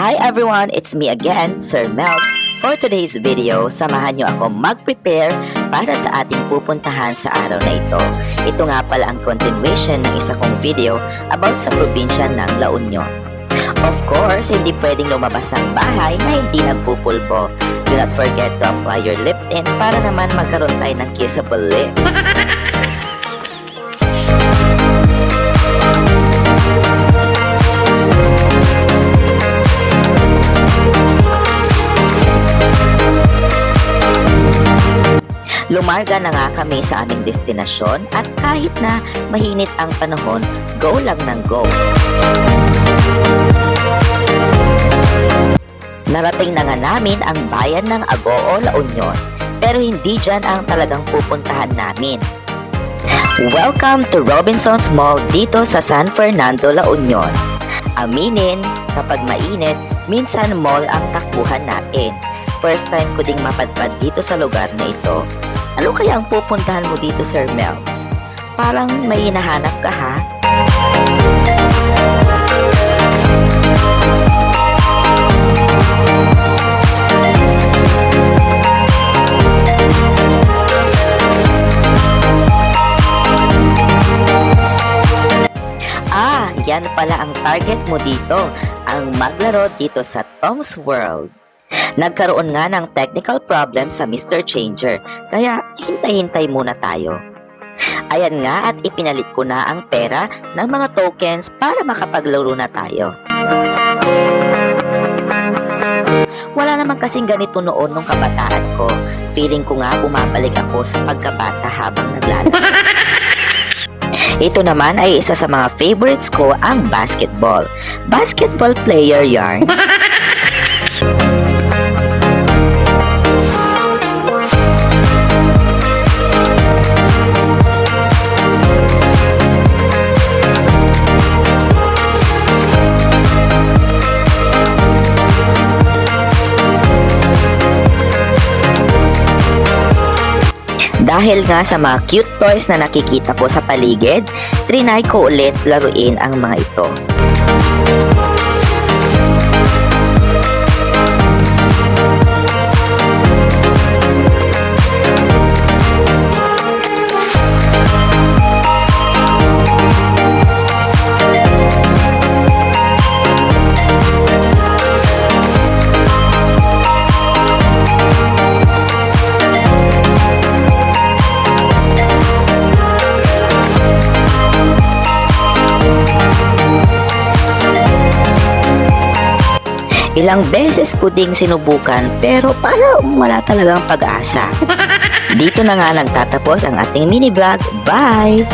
Hi everyone! It's me again, Sir Melz. For today's video, samahan nyo ako mag-prepare para sa ating pupuntahan sa araw na ito. Ito nga pala ang continuation ng isa kong video about sa probinsya ng La Union. Of course, hindi pwedeng lumabas ng bahay na hindi nagpupulbo. Do not forget to apply your lip tint para naman magkaroon tayo ng kissable lips. Lumarga na nga kami sa aming destinasyon at kahit na mahinit ang panahon, go lang ng go. Narating na nga namin ang bayan ng Agoo, La Union, pero hindi dyan ang talagang pupuntahan namin. Welcome to Robinson's Mall dito sa San Fernando, La Union. Aminin, kapag mainit, minsan mall ang takbuhan natin. First time ko ding mapadpad dito sa lugar na ito. Ano kaya ang pupuntahan mo dito, Sir Melz? Parang may hinahanap ka, ha? Yan pala ang target mo dito, ang maglaro dito sa Tom's World. Nagkaroon nga ng technical problem sa Mr. Changer, kaya hintay-hintay muna tayo. Ayan nga at ipinalit ko na ang pera ng mga tokens para makapaglaro na tayo. Wala naman kasing ganito noon nung kabataan ko. Feeling ko nga bumabalik ako sa pagkabata habang naglalaro. Ito naman ay isa sa mga favorites ko, ang basketball. Basketball player yarn. Dahil nga sa mga cute toys na nakikita ko sa paligid, trinay ko ulit laruin ang mga ito. Ilang beses ko ding sinubukan pero parang wala talagang pag-asa. Dito na nga nagtatapos ang ating mini vlog. Bye!